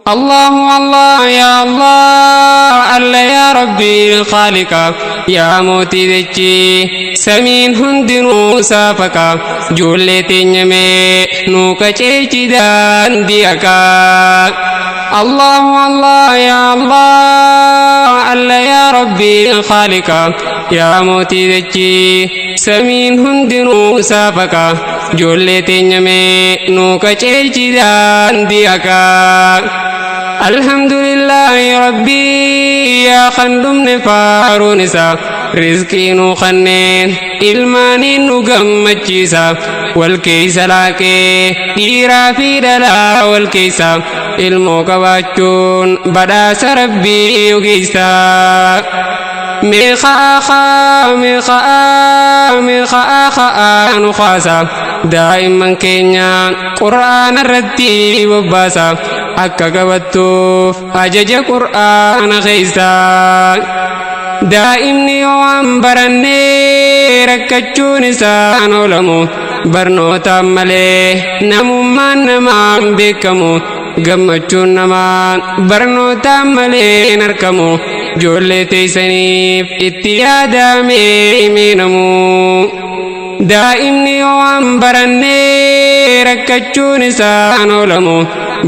الله الله يا الله الله يا ربي خالقا يا موتي دچي سمين هندنو سافكا جولتي نمي نوكا چيچي دان ديكا الله الله يا الله الله يا ربي خالقا يا موتي دچي سمين هندنو سافكا جولتي نمي نوكا چيچي دان ديكا الحمد لله ربي يا خندم نفارو نسا رزقي نو خنين إلماني نو غمچيسا والكيس لاكي ديرا في دلا والكيسا ilmoo qabaachuun badhaasa rabbii ogeessa meeqaa nu kaasa daa'imman keenya qur'aana irratti bobbaasa akka qabattuuf ajaja qur'aana keessa daa'imni yoo waan barannee rakkachuun isaan oolamu barnootaan malee namummaan namaan beekamu gammachuun namaan barnootaan malee hin argamu ijoollee teessaniif itti yaadamee himinamu daa'imni yoo waan barannee rakkachuun isaan oolamu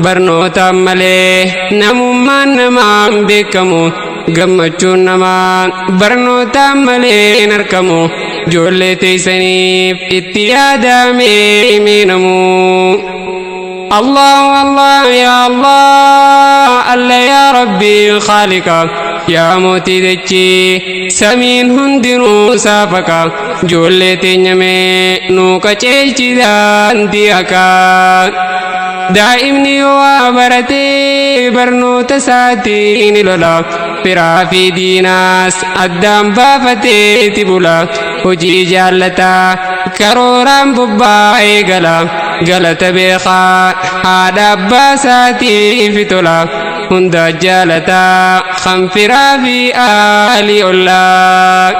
barnootaan malee namummaan namaan beekamu gammachuun namaan barnootaan malee hin argamu ijoollee teessaniif itti yaadamee himinamu الله الله يا الله الله يا ربي خالقا يا موتي دچي سمين هندنو سافكا جولتي نمي نوكا چيچي دان ديكا دائمني وابرتي برنوت ساتي نلولا فرافي ديناس أدام بافتي تبولا وجي جالتا كروران بباي غلا غلطة بيخا هذا باساتي في طلا هند جالتا خنفرا في آلي الله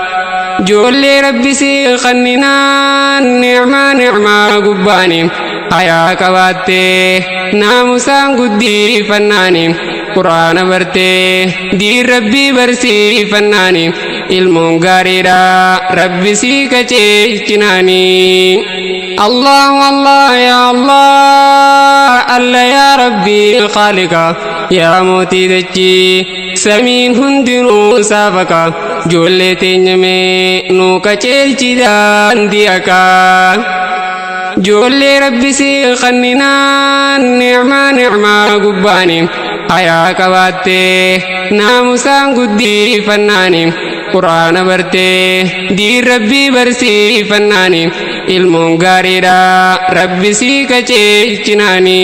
جولي ربي سي خننا نعمة قباني حيا كواتي ناموسان قدي فناني قرآن برتي دي ربي برسي فناني ilmoon gaariidha rabbi sii kacheechinani الله الله يا الله الله يا ربي خالقا يا موتي دچي سمين هندنو سافكا جولتي نمي نوكا چيچي دان ديكا جولي ربي سي خننا نعمة قباني حيا كواتي ناموسان قدي فناني قرآن برتي دي ربي برسي فناني ilmoon gaariidha rabbi sii kacheechinani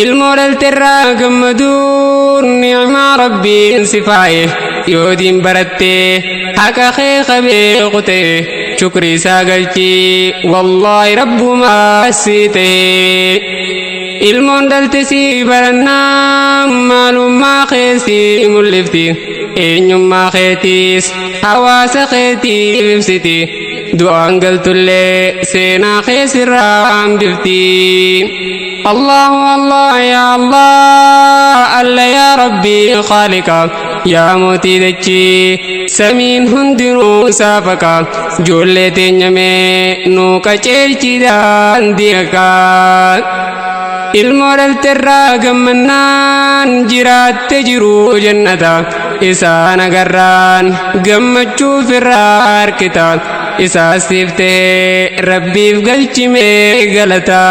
ilmoo dhalterraa gammaduun ni'maa rabbiin si faaye yoo diin barattee haqa kee qabee qotee shukrii isaa galchii wallaahi rabbumaa sii ta'e ilmoon dhalte sii barannaa maalummaa kee sii mul'ifti eenyummaa keetiis hawaasa keetiif ibsiti du'aan galtullee seenaa keessirraa hambifti الله الله يا الله الله يا ربي خالقا يا موتي دچي سمين هندنو سافكا جولتي نمي نوكا چيچي دان ديكا ilmoo dhalterraa gammannaan jiraatte jiru jannata isaan agarraan gammachuuf irraa harkita isaa siiftee rabbiif galchimee galata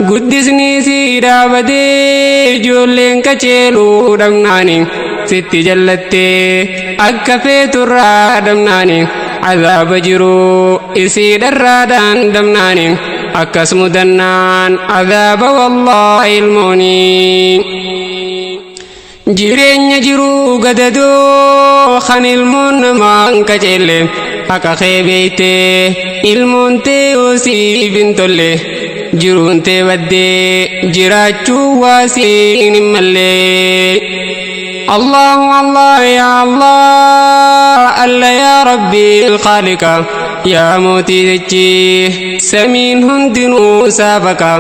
guddisni sii dhaabatee ijoolleen qaceeluu dhabnaani sitti jallattee akka feeturraa dhabnaani عذاب جرو إسيد الرادان دمناني أكس مدنان عذاب والله الموني جيرين جرو قددو خان المون مان كجيل أكا خيبيتي المون تيوسي بنتولي جرون تيودي جراچو واسين ملي الله الله يا الله الله يا ربي الخالق yaa mootii dachii samiin hundinuu saabaka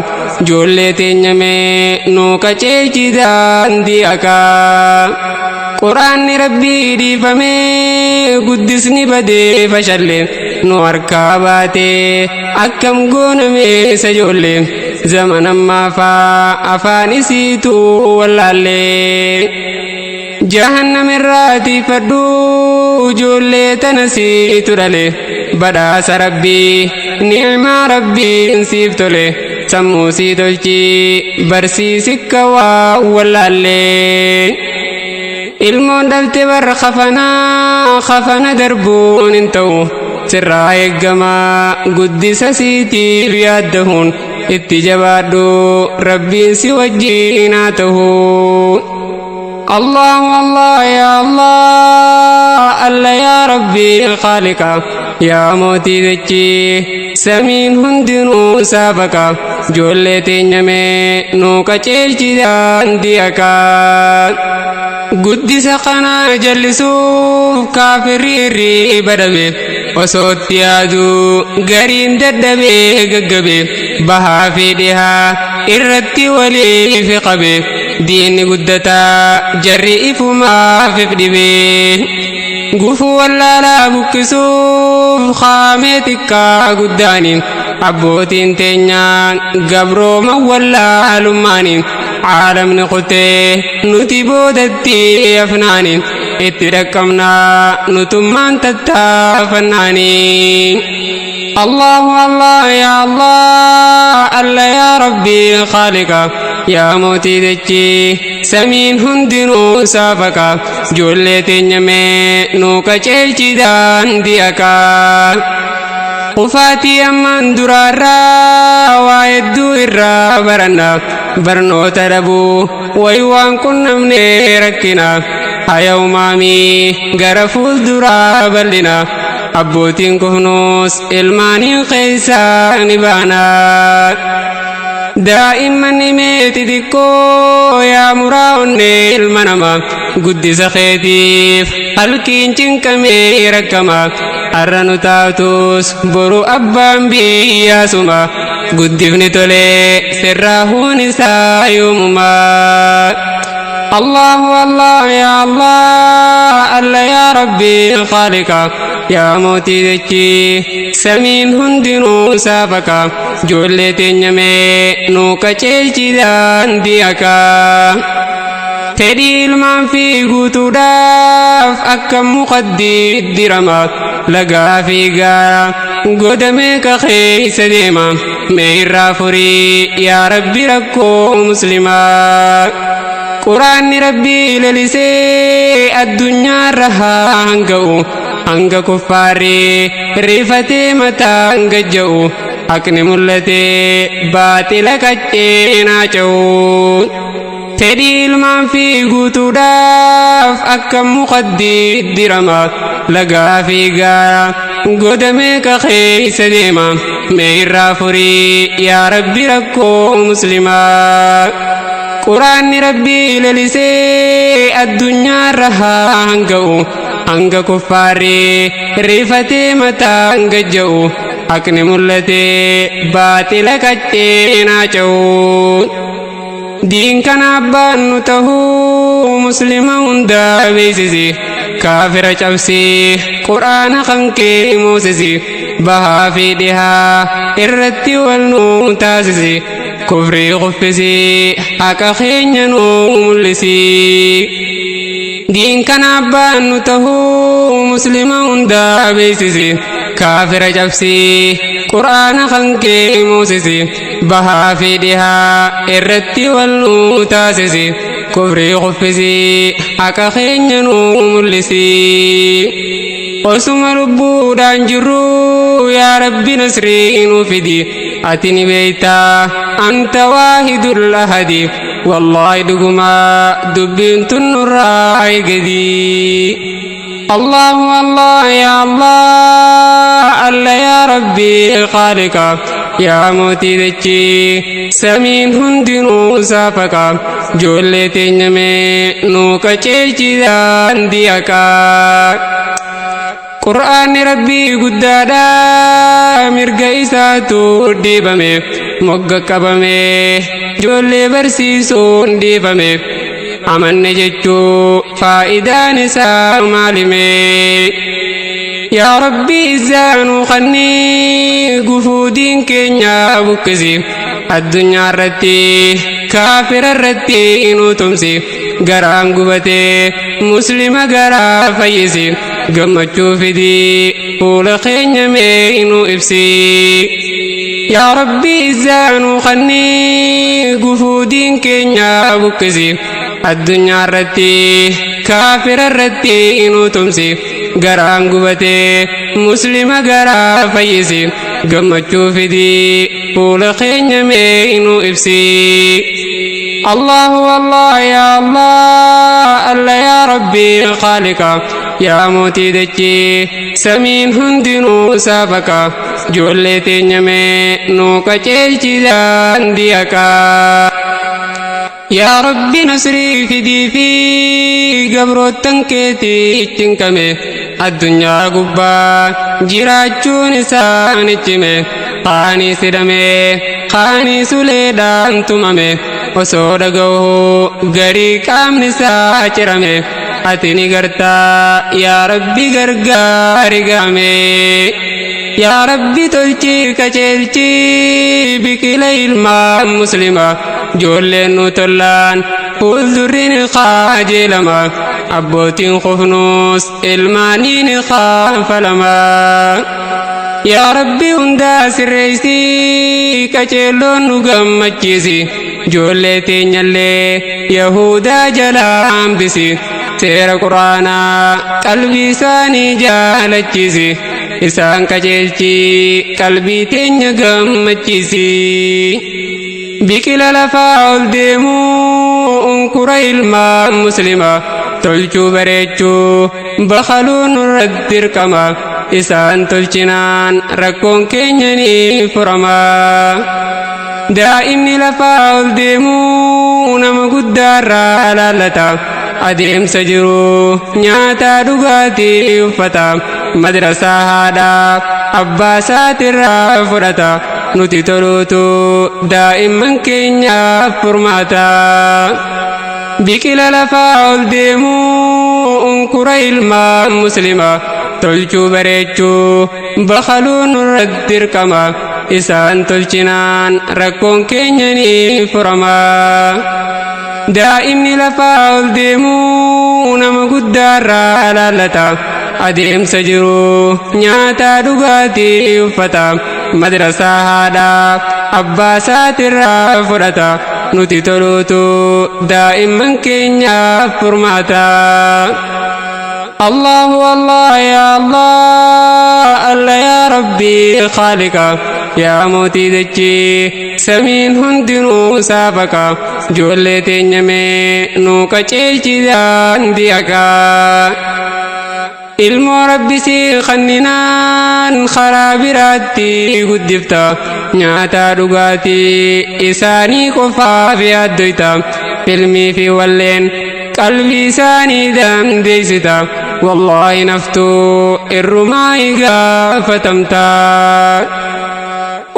ijoollee teenyamee nuu qaceelchi daandii akaa quraanni rabbii dhiifamee guddisni badee fashallee nu harkaa baatee akkam goonamee sajoollee zaman ammaafaa afaan isiitu wallaallee jahannam irraati fadhu ijoollee tana siitu dhale badhaasa rabbii ni'maa rabbiin siif tole sammuu sii tolchi barsiisikka waa wallaallee ilmoon dhabte barra khafana darbuun hin ta'u sirraa eeggamaa guddisa siitiif yaaddahuun itti jabaadhu rabbiin si wajjiin haa ta'u الله الله يا الله الله يا ربي خالقا يا موتي دچي سمين هندنو سابقا جولتي نمي نو قچلچي داندي اكا قدس قنا جلسوف كافريري بدبي وصوت يادو غرين ددبي غغبي بها في دها إرتي ولي في قبي دين قدتا جرئ فما في فدبي قفو ولا لا بكسوف خامتك قداني عبوتين تنيان قبرو مولا لماني عالم نقطي نتبو دتي أفناني اتركمنا نتمان تتافناني الله الله يا الله الله يا ربي خالقا يا موتي دچي سمين هندنو سافقا جولتي نمي نو قچلچي داندي اكا قفاتي أمان درارا وايدو إرا برنا برنو تربو ويوان كنا من ركنا هيو مامي غرفول درا بلنا أبوتين كهنوس إلماني خيسان بانا دائما نميت ديكو يا مراون المنما قدس خيتيف الكين چنكمي ركما أرنو تاوتوس برو أبان بيا سما قدفني تولي سراهون سايومما الله الله يا الله الله يا ربي خالقا يا موتي دچي سمين هندنو سافقا جولتي نمي نو قچلچي داندي اكا تدي المان في قوتو داف أكم مقدي الدرما لقا في قارا قدمك خيس ديما ميرا فري يا ربي ركو مسلما قرآن ربي للسي الدنيا رها هنقو هنق كفاري رفتي متى هنقجو أكن ملتي باطلك اتينا جو تدي المان في قوتو داف أكم مقدي الدرما لقا في قارا قدمك خيس ديما ميرا فري يا ربي ركو مسلما قرآن ربي للسي الدنيا رها هنقو هنق كفاري رفتي متى هنقجو أكن ملتي باطلك اتينا جو دين كان أبان نتهو مسلما هندا بيسيسي كافر چبسي قرآن خنكي موسيسي بها في دها إرتي والنو تاسيسي كفري غفسي حكا خينينو ملسي دين كان أبان نتهو مسلما هندا بيسيسي كافر چبسي قرآن خنكي موسيسي بها في دها إرتي والنو تاسيسي كفري غفسي حكا خينينو ملسي وسم ربو دانجرو يا ربي نسرين وفدي أتني بيتا أنت واحد الأحد والله دقما دبنت النراي قدي الله الله يا الله الله يا ربي خالقا يا موتي دچي سمين هندنو سافقا جولتي نمي نو قچلچي داندي اكا قرآن ربي قدادا مرقيساتو ديبامي مققبامي جولي برسيسون ديبامي أمن جتشو فائدة نساء معلمي يا ربي إزانو خني قفودين كينيا بكزي الدنيا رتي كافر رتي إنو تمسي غرام قبتي مسلم غرا فيسي قمتشو فدي قول خينيا مينو إفسي يا ربي إزانو خني قفودين كينيا بكزي الدنيا رتي كافر رتي إنو تمسي غرام قبتي مسلم غرا فيسي قمتشو فدي قول خينيا مينو إفسي الله والله يا الله الله يا ربي خالقا يا موتي دجي سمين هندنو سابقا جولتي نمي نوكا چيچي دان ديكا يا ربي نصري فدي في قبرو تنكيتي چنكمي الدنيا قبا جراچو نساني چمي خاني سدمي خاني سليدان تمامي osoo dhaga'uu garii qaamni isaa cirame ati ni gartaa yaa rabbi gargaari gaame yaa rabbi tolchii qaceelchii biqila ilmaan muslima ijoolleen nu tollaan fuuldurri ni qajeelama abbootiin qufnuus ilmaanii ni qaanfalama yaa rabbi hundaa sirreessii qaceelloon nu gammachiisi ijoollee teenyallee yahudaa jalaa hambisi seera quraanaa qalbii isaanii jaalachiisi isaan qajeelchii qalbii teenya gammachiisi biqila lafaa ol deemuu unkura ilmaan muslima tolchuu bareechuu bakaluun nurratti dirqama isaan tolchinaan rakkoon keenya ni furama daa'imni lafaa ol deemuu nama guddaarraa laallata adeemsa jiru nyaata dhugaatii uffata madrasaa haadhaaf abbaa isaatirraa fudhata nuti toluutu daa'imman keenyaaf furmaata biqila lafaa ol deemuu unkura ilmaan muslima tolchuu bareechuu bakaluun nurratti dirqama isaan tolchinaan rakkoon keenya ni furama daa'imni lafaa ol deemuu nama guddaarraa laallata adeemsa jiru nyaata dhugaatii uffata madrasaa haadhaaf abbaa isaatirraa fudhata nuti toluutu daa'imman keenyaaf furmaata الله والله يا الله الله يا ربي خالقا يا موتي دجي سمين هندنو سابقا جولتي نمي نوكا چيچي دان ديكا ilmo rabbi si khanninaan kharaabiraatti guddifta nyaata dhugaatii isaanii qofaaf yaaddoyta ilmii fi walleen qalbii isaanii dandeessita wallaahi naftuu irrumaa gaafatamta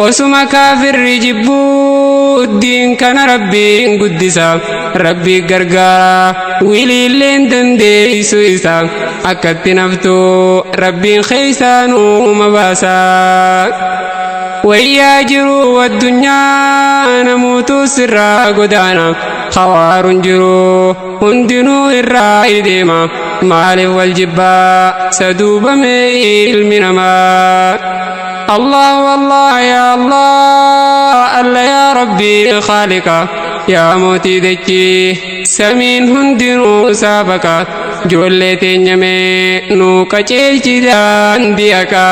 osuma kaafirri jibbuu diin kana rabbiin guddisa rabbi gargaara wiliilleen dandeessu isa akkatti naftuu rabbiin keeysaanuu mabaasa wayyaa jiru addunyaa namuutu sirraa godaana khawaaruun jiru hundinuu irraa ideema maaliif wal jibbaa saduubame ilmi namaa الله والله يا الله الله يا ربي خالقا يا موتي دجي سمين هندنو سابقا جولتي نمي نوكا چيچي دان ديكا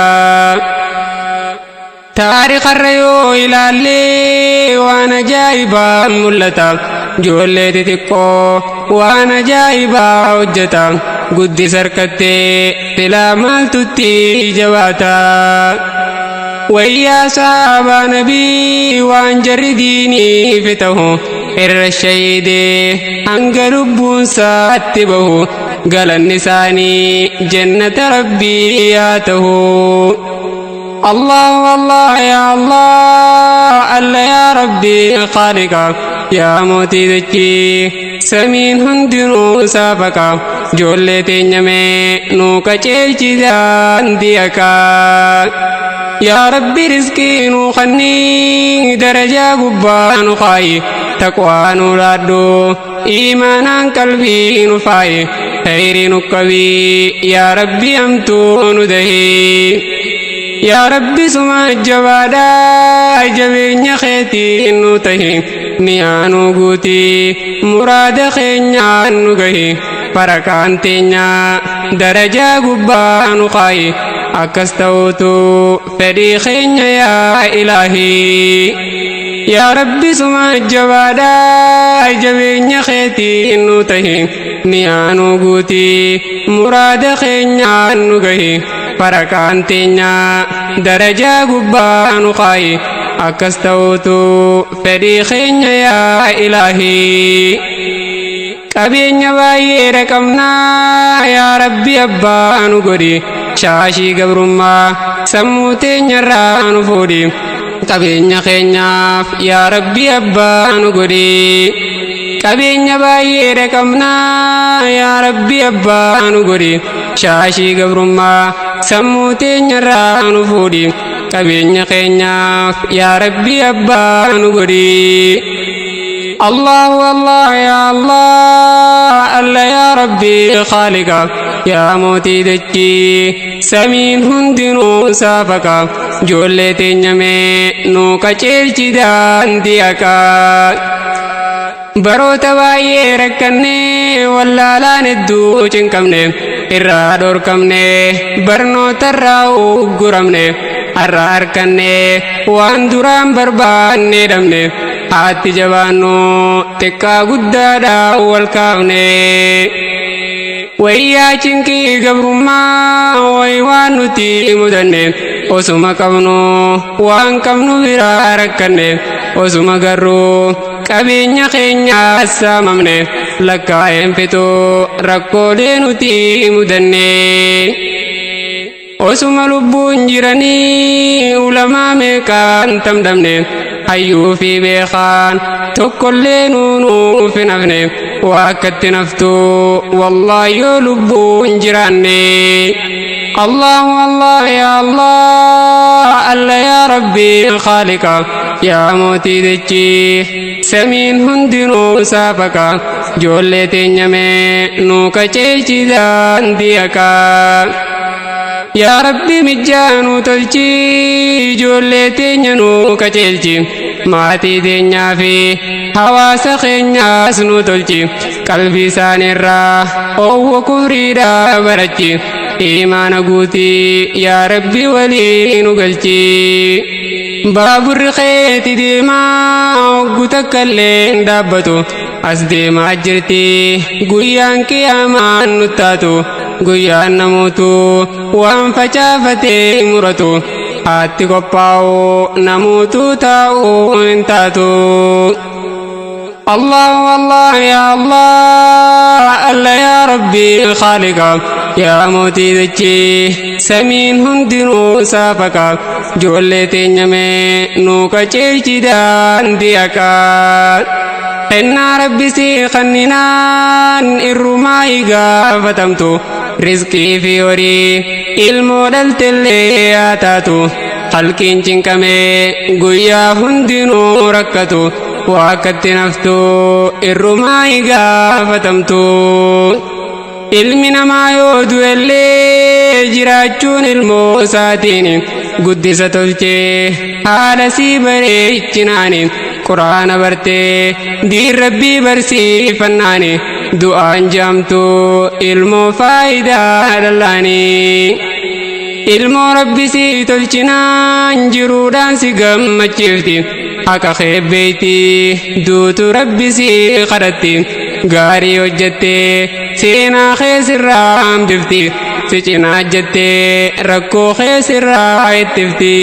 تاريخ الريو إلالي وانا جايبا ملتا جولتي تكو وانا جايبا حجتا قد سركتي تلا مالتتي جواتا ويا صحاب نبي وان جرديني فتحو الرشيد انقلب ساتبه قال النساني جنة ربي ياته الله الله يا الله الله يا ربي خالقا يا موتي دكي سمين هندنو سابقا جولتي نمي نوكا چيلچي دان ديكا يا ربي رزقي نوخني درجة قبان خاي تقوى نولادو إيمانا قلبي نفاي خير نكوي يا ربي أمتو ندهي يا ربي سما جوادا جبين خيتي نوتهي نيانو غوتي مراد خينيا نغهي بركان تينيا درجة قبان خاي أكستوتو فدي خينيا يا إلهي يا ربي سما جوادا جبين خيتي نوتهي نيانو غوتي مراد خينيا نغهي بركان تينيا درجة قبان خاي أكستوتو فدي خينيا يا إلهي قبينيا باي ركمنا يا ربي أبان قدي شاشي قبرما سموتي نران فودي قبينيا خينيا يا ربي أبان قدي قبينيا باي ركمنا يا ربي أبان قدي شاشي قبرما سموتي نران فودي قبينيا خينيا يا ربي أبان قدي الله الله يا الله الله يا ربي خالقا يا موتي دكي سمين هندنو سافقا جولتي نمي نوكا چيلچي دان ديكا بروتا بايي ركني ولا لا ندو چنكمني irraa dhorkamne barnootarraa ugguramne har'a harkanne waan duraan barbaanne dhabne haatti jabaannu xiqqaa guddaadhaa wal kaafne wayyaa cinkii gabrummaa way waan nuti mudanne osuma qabnu waan qabnu biraa rakkanne osuma garuu qabeenya keenya saamamne lakkaa'een fixuu rakkoolee nuti mudanne osuma lubbuun jiranii ulamaa meeqaan tamdamne hayyuu fi beekaan tokkollee nuuf hin hafne waa akkatti naftu wallaahi yoo lubbuun jiraanne الله الله يا الله الله يا ربي خالقا يا موتي دچي سمين هندنو سافقا جولتي نمي نوكا چيلچي دان ديكا يا ربي مجانو تلچي جولتي نوكا چيلچي ماتي دنيا في حواس خنياس نو تلچي قلبي سانرا او كوريدا برچي إيمان قوتي يا ربي ولي نقلتي باب الرخيت ديما قوتك اللين دابتو أسدي ما جرتي قيان كيامان نتاتو قيان نموتو وان فجافتي مرتو آتي قباو نموتو تاو انتاتو الله الله يا الله الله يا ربي خالقا يا موتي دچي سمين هندنو سافقا جولتي نمي نوكا چيلچي دان ديكا إن ربي سيخننان الرماي غافتمتو رزقي في وري المودل تلي آتاتو خلقين چنكمي قويا هندنو ركتو واكت نفتو الرماي غافتمتو ilmi namaa yoo du'ellee jiraachuun ilmoo isaatiin guddisa tolchee haala sii bareechinaani quraana bartee diin rabbii barsiifannaani du'aan jaamtu ilmoo faayidaa dhallaanii ilmoo rabbi sii tolchinaan jiruudhaan si gammachiifti haqa keebbeeyti duutu rabbi sii kadhatti gaarii hojjettee seenaa keessirraa hambifti si cinaa jettee rakkoo keessirraa ittifti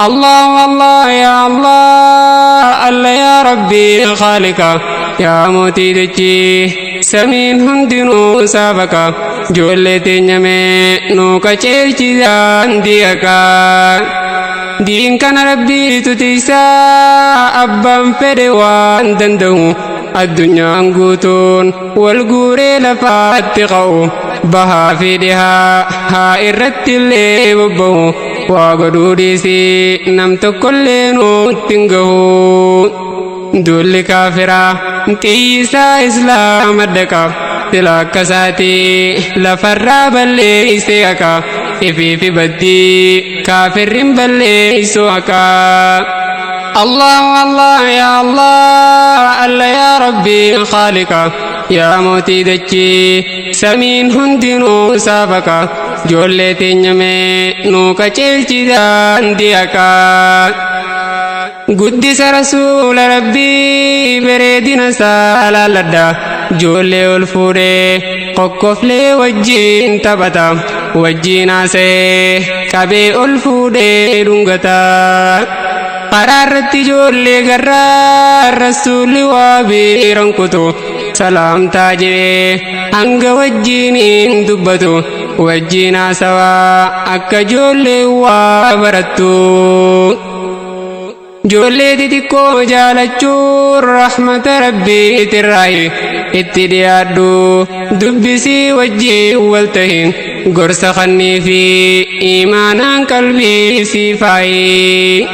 الله الله يا الله الله يا ربي خالقا يا موتي دچي samiin hundinuu saafaka ijoollee teenya mee nu qajeelchi daandii haqaa. Diin kana rabbiitu tiisaa abbaan fedhe waan danda'u addunyaan guutuun wal guuree lafaatti qa'u bahaa fi dhihaa haa irratti illee bobba'u waa godhuu dhiisii nam tokkollee nutti hin gahu. Duulli kaafiraa xiyyisaa islaama dhaqa sila akkasaatii lafarraa balleeysee haqa ifiifi baddii kaafirrin balleeysuu haqa. Allahu Allah ya Allah alla ya Rabbi khaliqa ya mootii dachii samiin hundinuu saafaka ijoollee teenya mee nu qajeelchi daandii haqaa. Guddisa rasuula rabbii bareedina isaa laalladha ijoollee ol fuudhee qoqqoflee wajjiin taphata wajjiin haasa'ee qabee ol fuudhee dhungata. Karaa irratti ijoollee garraa rasuulli waa biiran kutu salaamtaa jedhee hanga wajjiin dubbatu wajjiin haasawaa akka ijoollee waa barattu. Ijoollee xixiqqoo jaalachuun rahmata rabbiitirraayi itti dhiyaadhu dubbisii wajjiin wal tahin gorsa kannii fi imaanaan qalbii siifaayi.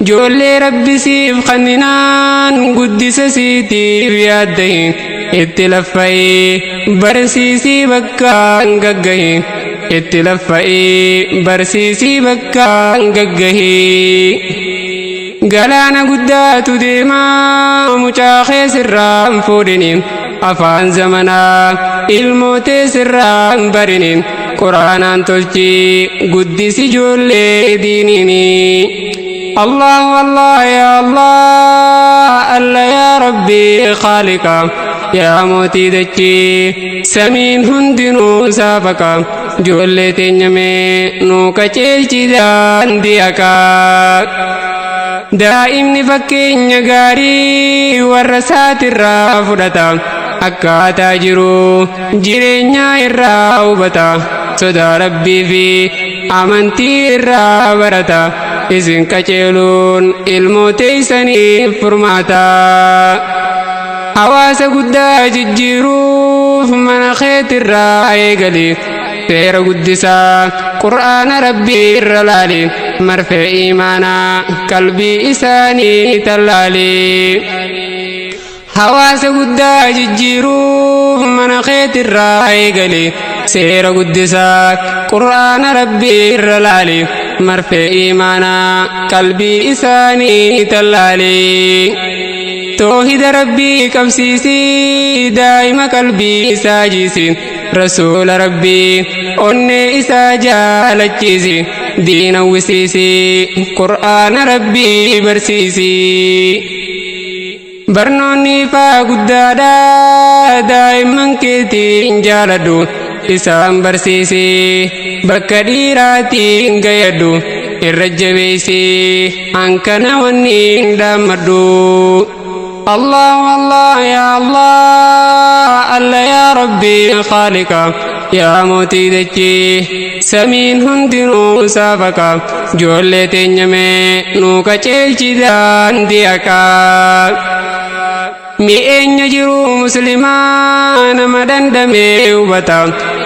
Ijoollee rabbisiif kanninaan guddisa siitiif yaaddahin itti laffa'i barsiisii bakkaan gaggahi itti laffa'i barsiisii bakkaan gaggahi. Galaana guddaatu deemaa mucaa keessirraan fuudhiniin afaan zamanaa ilmootee sirraan bariniin quraanaan tolchii guddisi ijoollee diiniini. Allahu Allah ya Allah alla ya Rabbi khaliqa ya mootii dachii samiin hundinuu saafaka ijoollee teenya mee nu qajeelchi daandii haqaa. Daa'imni fakkeenya gaarii warra isaatirraa fudhata akkaataa jiru jireenyaa irraa hubata sodaa rabbii fi amantii irraa barata isin qajeeluun ilmootee isaniif furmaata. Hawaasa guddaa jijjiiruuf mana keetirraa eegali seera guddisaa qur'aana rabbii irra laali marfee imaanaa qalbii isaanii tallaali. Hawaasa guddaa jijjiiruuf mana keetirraa eegali seera guddisaa qur'aana rabbii irra laali marfee imaanaa qalbii isaanii tallaali. Toohida rabbii qabsiisii daa'ima qalbii isaa jiisi rasuula rabbii onnee isaa jaalachiisi diina uwwisiisi qur'aana rabbii barsiisi. Barnoonni ifaa guddaadha daa'imman keetiin jaaladhu isaan barsiisi bakka dhiiraatiin gayyadhu irra jabeessi hankana wanniin dhaammadhu. Allahu Allah ya Allah alla ya Rabbi khaliqa ya mootii dachii samiin hundinuu saafaka ijoollee teenya mee nu qajeelchi daandii haqaa. Mi'eenya jiru muslimaa nama dandamee hubata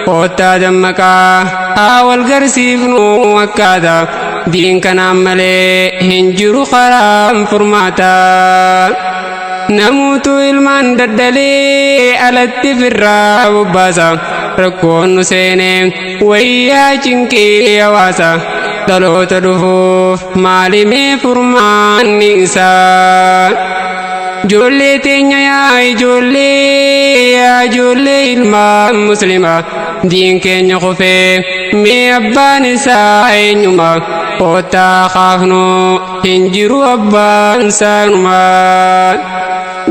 koottaa dammaqaa haa wal garsiifnu akkaata diin kanaan malee hin jiru karaan furmaata. Namuutu ilmaan daddalee alatti firraa bobbaasa rakkoon nu seene wayyaa cinqii hawaasa dhaloota dhufuuf maalimee furmaanni isaa. Ijoollee teenya yaa ijoollee ilmaan muslimaa diin keenya kufee mee abbaan isaa eenyuma koottaa kaafnu hin jiru abbaan saanumaa.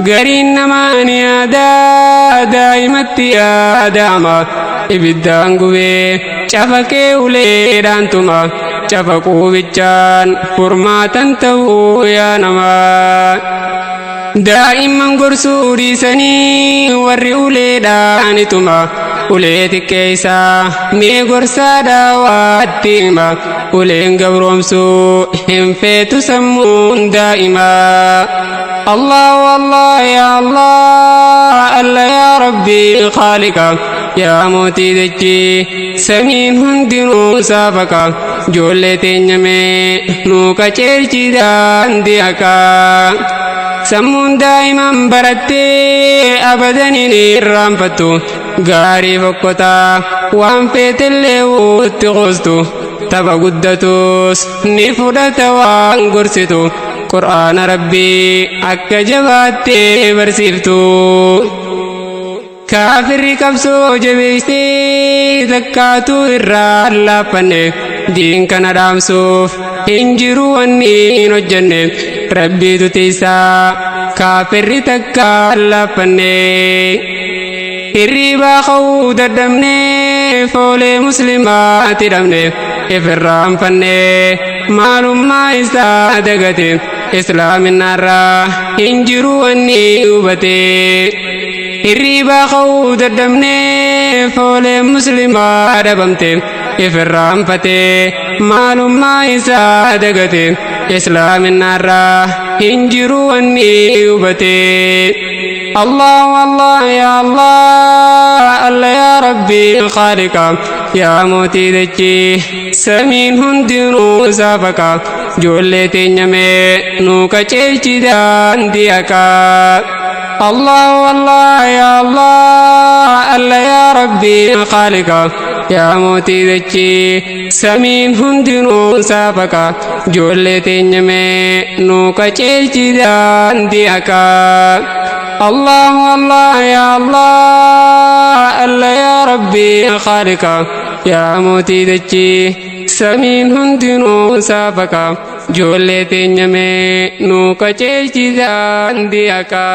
Gariin namaan yaadaa daa'imatti yaadama ibiddaan gubee cafaqee uleedhaan tuma cafaquu bichaan furmaatan ta'uu yaa namaa. دائما قرسوري سني ورئولي دانتما وليتي كيسا مي قرسا دواتيما ولين قبرمسو هم فيتو سمون دائما الله والله يا الله الله يا ربي خالقا يا موتي دجي سمين هندنو سابقا جولتي نمي نوكا چيرچي دان ديكا سمون دائما برتي أبدا نيرامفتو غاري فكتا وان فيت اللي وتغوستو تبا قدتوس نفودتا وان قرستو قرآن ربي أكا جباتي برسيفتو كافر كبسو جبيستي تكاتو إرى اللافنه دين كان رامسوف هنجرو واني نجنه ربي تتيسا كافر تكا اللافنه الربا خود الدمنه فولي مسلمات دمنه إفرام فنه معلوم ما إستادقته إسلام النار هنجرو واني وبته الربا خود الدمنه فولي مسلمات دمته إفرام فتي معلوم ما إستادقته إسلام النار هنجرو واني وبته الله الله يا الله الله يا ربي الخالق يا موتي دجي سمين هندنو سافكا جولتي نمي نوكا چيچي دان ديكا الله الله يا الله الله يا ربي الخالق يا موتي دجي سمين هندنو سافكا جولتي نمي نوكا چيچي دان ديكا الله الله يا الله الله يا ربي خالقا يا موتي دجي سمين هندنو سافكا جولتي نمي نوكا چيچي دان ديكا